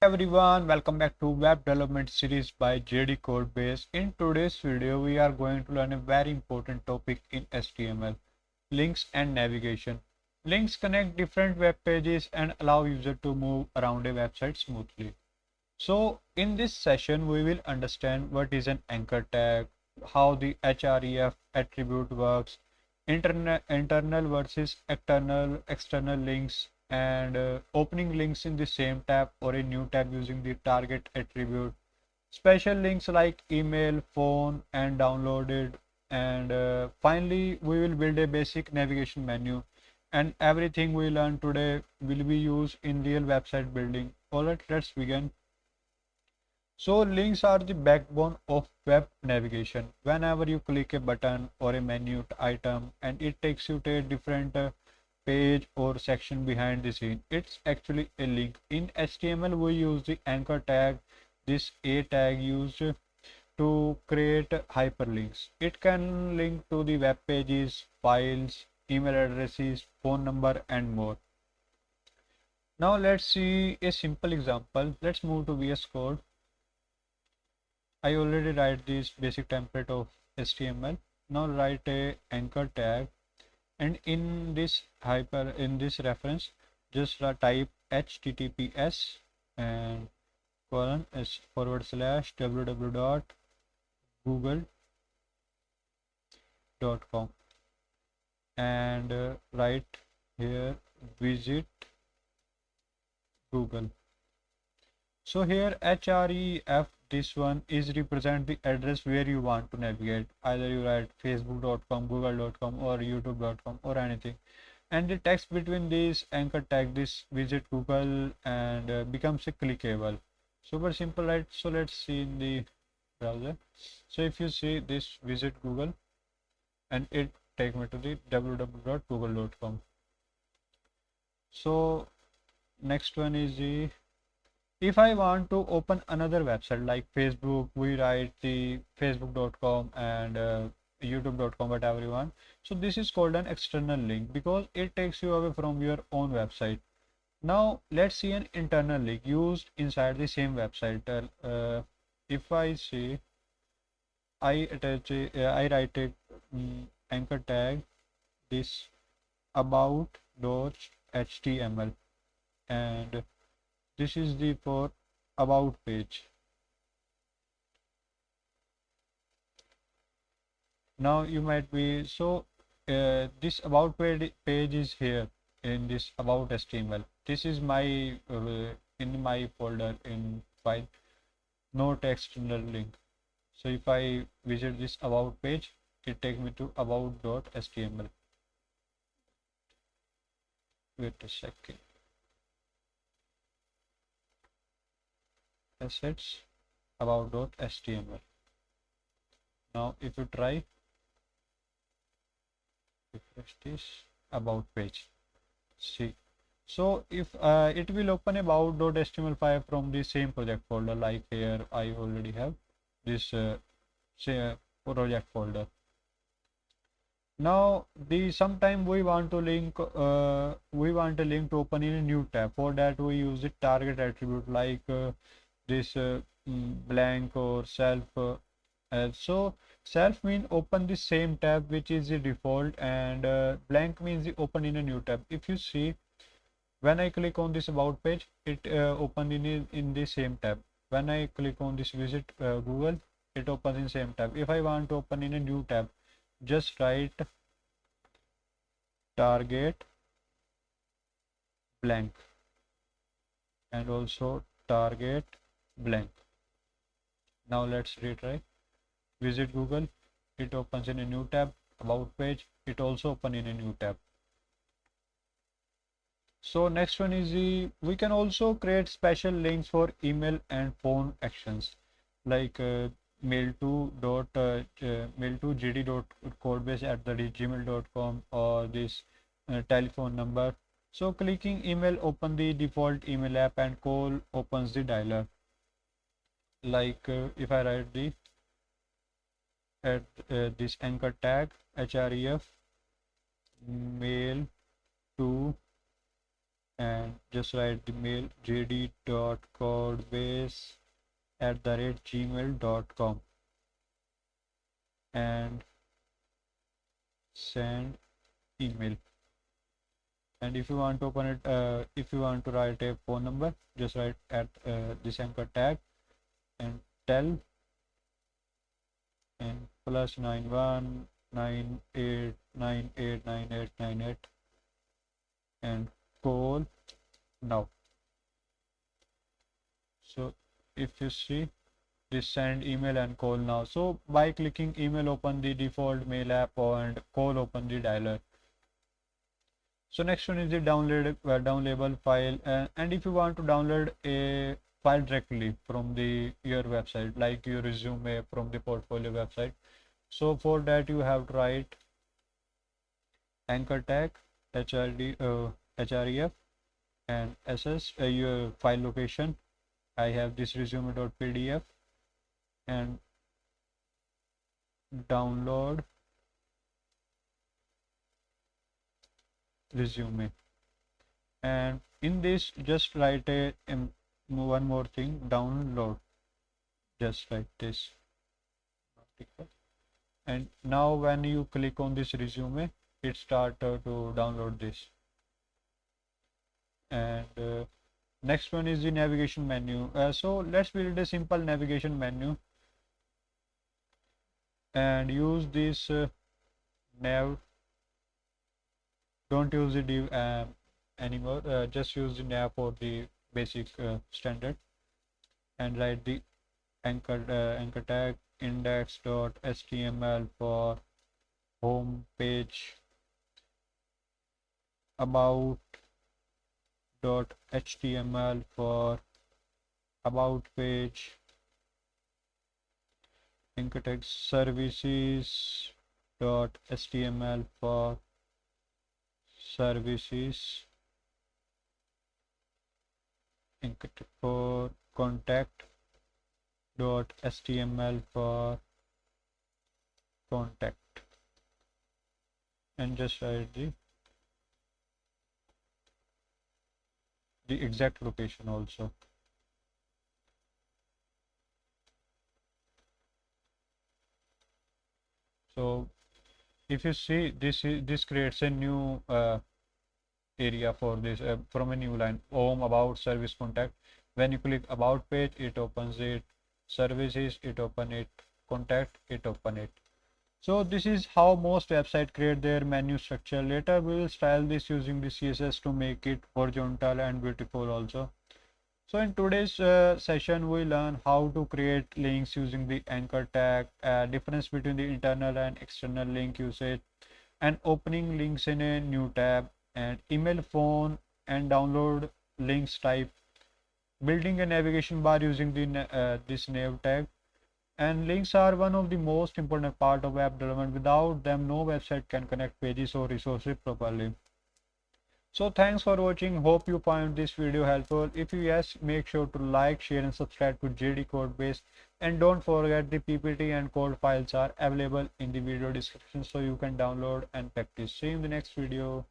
Everyone, welcome back to Web Development Series by JDCodebase. In today's video, we are going to learn a very important topic in HTML, links and navigation. Links connect different web pages and allow user to move around a website smoothly. So in this session, we will understand what is an anchor tag, how the href attribute works, internal versus external links, and opening links in the same tab or a new tab using the target attribute, special links like email, phone, and downloaded, and finally we will build a basic navigation menu. And everything we learn today will be used in real website building. Alright, let's begin. So links are the backbone of web navigation. Whenever you click a button or a menu item and it takes you to a different page or section behind the scene, it's actually a link. In HTML, we use the anchor tag, this a tag used to create hyperlinks. It can link to the web pages, files, email addresses, phone number, and more. Now let's see a simple example. Let's move to VS Code. I already write this basic template of HTML. Now write a anchor tag, and in this reference, just type https and colon s forward slash www.google.com and write here visit Google. So here href, this one is represent the address where you want to navigate. Either you write facebook.com, google.com, or youtube.com, or anything. And the text between these anchor tag, this visit Google, and becomes a clickable. Super simple, right? So let's see in the browser. So if you see this visit Google, and it take me to the www.google.com. So next one is the, if I want to open another website like Facebook, we write the facebook.com and youtube.com, whatever you want. So this is called an external link because it takes you away from your own website. Now let's see an internal link used inside the same website. If I say I write a anchor tag, this about.html, and this is the for about page. Now you might be, so this about page is here in this about HTML. This is my in my folder in file, not external link. So if I visit this about page, it takes me to about.html. Wait a second. Assets about.html. Now if you try, refresh this about page, see. So if it will open about.html file from the same project folder, like here I already have this project folder. Now the sometime we want to link we want a link to open in a new tab. For that we use the target attribute like this blank or self. So self means open the same tab which is the default, and blank means the open in a new tab. If you see, when I click on this about page, it open in the same tab. When I click on this visit Google, it opens in same tab. If I want to open in a new tab, just write target blank and also target blank. Now let's retry. Visit Google, it opens in a new tab. About page, it also open in a new tab. So next one is we can also create special links for email and phone actions, like mail to jd.codebase@gmail.com, or this telephone number. So clicking email open the default email app, and call opens the dialer. Like if I write the at this anchor tag href mail to and just write the mail jd.codebase@gmail.com and send email. And if you want to open it, if you want to write a phone number, just write at this anchor tag and tell and +9198989898 and call now. So if you see this, send email and call now. So by clicking email, open the default mail app, and call, open the dialer. So next one is the downloadable file, and if you want to download a file directly from your website, like your resume from the portfolio website, so for that you have to write anchor tag href and ss your file location. I have this resume.pdf and download resume, and in this just write a one more thing, download, just like this. And now when you click on this resume, it start to download this. And next one is the navigation menu. So let's build a simple navigation menu and use this nav. Don't use the div anymore, just use the nav for the basic standard, and write the anchor tag index.html for home page, about.html for about page, anchor tag services.html for services, anchor tag for contact.html for contact, and just write the exact location also. So if you see this creates a new area for this from a new line, home, about, service, contact. When you click about page, it opens it, services, it open it, contact, it open it. So this is how most websites create their menu structure. Later we will style this using the CSS to make it horizontal and beautiful also. So in today's session, we learn how to create links using the anchor tag, difference between the internal and external link usage, and opening links in a new tab, and email, phone, and download links type, building a navigation bar using the this nav tag. And links are one of the most important part of web development. Without them, no website can connect pages or resources properly. So thanks for watching. Hope you found this video helpful. If you yes, make sure to like, share and subscribe to JDCodebase. And don't forget the PPT and code files are available in the video description, so you can download and practice. See you in the next video.